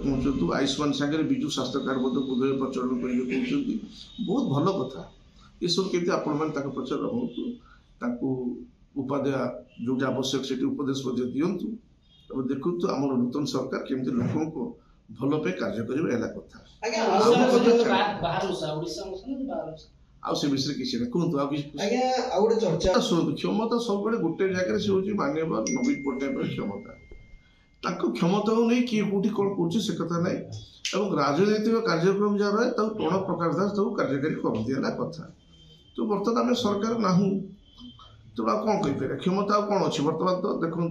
कहूँ आयुष्मान सागर विजु स्वास्थ्य कार्ड बोधय प्रचलन करेंगे कहते बहुत भल कथा ये सब केमती आपण मैंने पचर रहतु उपाध्याय जो आवश्यक से उपदेश दिंतु और देखु आम नूतन सरकार केमती लोक भल पे कार्य करेंगे कथा आ से विषय किसी ना कहतु शुणु क्षमता सब गोटे जगह से हूँ माननीय नवीन पट्टनायक क्षमता क्षमता को नहीं किए कौटी कौन कर कथा ना राजनैतिक कार्यक्रम जहाँ रहे प्रण प्रकाश दास कार्यकारी करती है कथा तो बर्तमान आम सरकार ना तो कौन कहीपर क्षमता कौन अच्छी बर्तमान तो देखु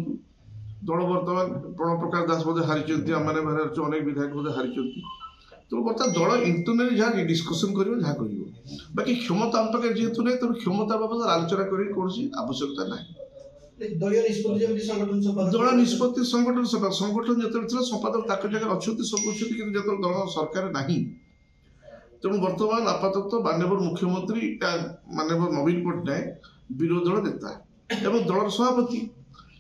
दल बर्तमान प्रण प्रकाश दास बोधे हारी आम अनेक विधायक बोधे हारी तो बर्तमान दल इंटरनली जहाँ डिस्कसन कर बाकी क्षमता आम पाखे जेहेतु नहीं तेणु क्षमता बाबद आलोचना करें कौन आवश्यकता ना दल निष्पत्ति संगठन सभा संगठन जो संपादक जगह अच्छा सब अच्छे कि जो दल सरकार ना तेणु बर्तमान आपातत माननीय मुख्यमंत्री माननीय नवीन पट्टनायक विरोधी दल नेता एवं दलर सभापति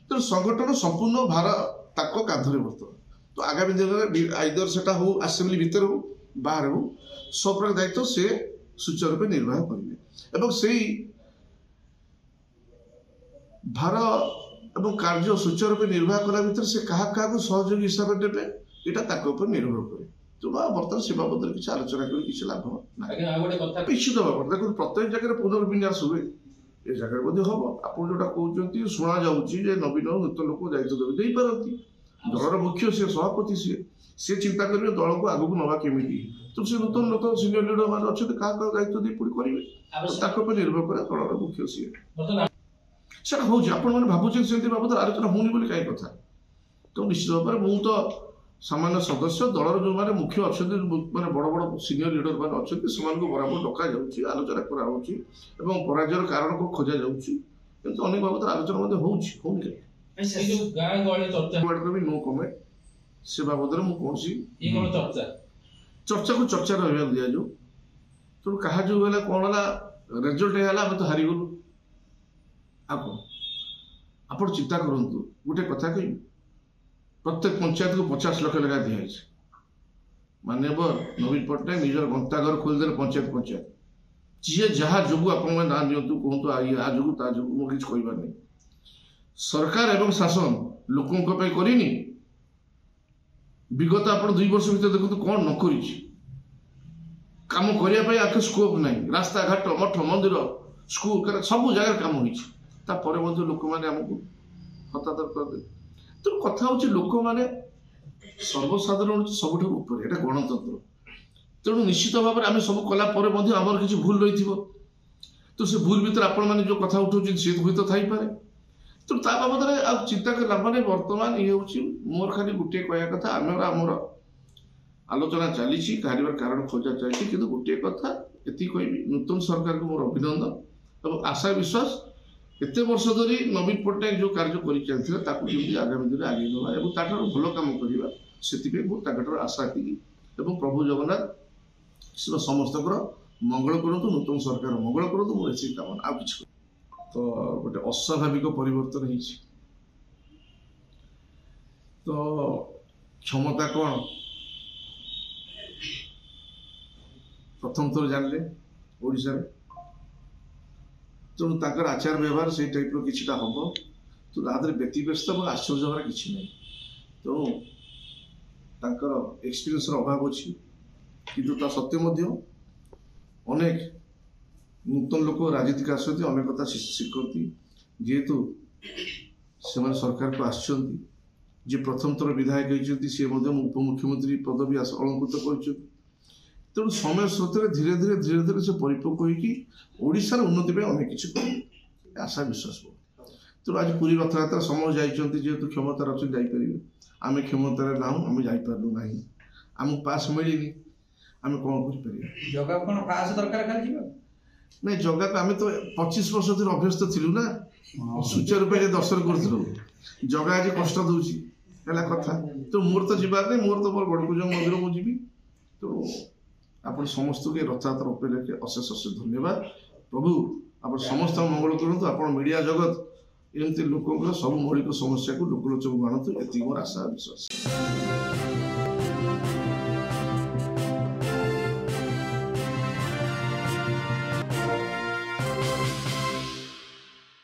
तेणु संगठन संपूर्ण भार ताक कांधरे बर्तमान तो आगामी दिन में आइदर से हो आसेम्बली भितर हो बाहर हो सब प्रकार दायित्व से सुचारू रूप निर्वाह करेंगे से भार एवं कार्य सुचारू रूप निर्वाह कला भर से क्या सहयोगी हिसाब से देवे यहाँ निर्भर करे तो बर्तमान से बाबद किसी आलोचना कर किसी लाभ निश्चित भाव देखो प्रत्येक जगह पुनर्विन्यास हुए ये जगह बोधे हम आप जो कहते शुणा जा नवीन नूतन लोक दायित्व देवे पारती दलर मुख्य सी सभापति सी चिंता करेंगे दल को आगक नवा केमी तो से नूतन लोक सिनियर लीडर मैंने अच्छे क्या दायित्व दे पुणी करेंगे निर्भर करे दलर मुख्य सी सर हूँ आपण मैंने भावुचे बाबद आलोचना होनी बोली कहीं कथा तो निश्चित भाव में मुझे तो सामान्य सदस्य दलर जो मैंने मुख्य अच्छा मैंने बड़ बड़ सिनियर लीडर मैंने अच्छा से बराबर डक आलोचना कराजर कारण को खोजा अनेक बाबद आलोचना होनी नो कमेंट से बाबद कौन चर्चा को चर्चा रहा दि जाऊ तेणु क्या जो कौन है रेजल्ट है तो हारीगलु आप चिंता करूँ गोटे कथा कही प्रत्येक पंचायत को 50 लाख लगा दिखाई माननीय नवीन पट्टनायक निजर गंताघर खोलीदे पंचायत पंचायत जी जहाँ जो आप ना दिंतु कहतु आ जो मुझे कहबार नहीं सरकार एवं शासन लोकों करनी विगत आप 2 वर्ष भर देखते कौन न कर काम करने आखे स्कोप ना रास्ता घाट मठ मंदिर स्कूल सब जगह काम हो लोक मैंने आमको हतादर करदे तो कथा हूँ लोक मैंने सर्वसाधारण सबुठ ऊपर ये गणतंत्र तेणु निश्चित भाव में आम सब कलापर आमर किसी भूल रही तो से भूल भर आपण मैंने जो कथा उठाऊँ सी हुई तो थी पारे तो बाबद चिंता कर लाभ नहीं बर्तमान ये हूँ मोर खाली गोटे कह कथा आमर आलोचना चली कारण खोजा चलती कि गोटे कथा ये कह नूतन सरकार को मोर अभिनंदन और आशा विश्वास एत वर्ष धरी नवीन पट्टनायक जो कार्य कर चलती आगामी दिन आगे ना भल कम करवा से आशा थी प्रभु जगन्नाथ समस्त मंगल करूँ नूतन सरकार मंगल करूँ मुझे कामना आ कि तो गोटे अस्वाभाविक परिवर्तन हो तो क्षमता कौन प्रथम थर जानले ओडिशा तेणु ताकर आचार व्यवहार से टाइप किसी हम तो व्यतिव्यस्त और आश्चर्य हमारे किसी ना तेणु ताकर एक्सपीरियंस अभाव अच्छी किंतु ता सत्य अनेक नूतन लोक राजनीतिक आसती अनेक कथा शिखती जेहेतु से सरकार को आसि प्रथम थर विधायक होती सी उपमुख्यमंत्री पदवी अलंकृत कर तेणु समय स्रोत धीरे धीरे से परिपक्व होशार उन्नति अनेक किसी आशा विश्वास तेणु आज पूरी रथयात्रा समय जाइए जेहेतु क्षमतार अच्छे जापर आम क्षमतार ना आम जापारू ना आमको पास मिलनी आम कौन कर नहीं जगह को आम तो 25 वर्ष धर अभ्यस्त थिलु ना सुचारू रूप से दर्शन करूँ जगह आज कष्ट दूसरी कथा तो मोर तो जीवार नहीं मोर तो मोर गड़कुज मंदिर मुझे तो आप समस्त के रथयात्रा उपलक्षे अशेष अशेष धन्यवाद प्रभु आप समस्त मंगल करूँ आप मीडिया जगत एमती लोक सब मौलिक समस्या को लोकलोचन आणतु ये मोर आशा विश्वास।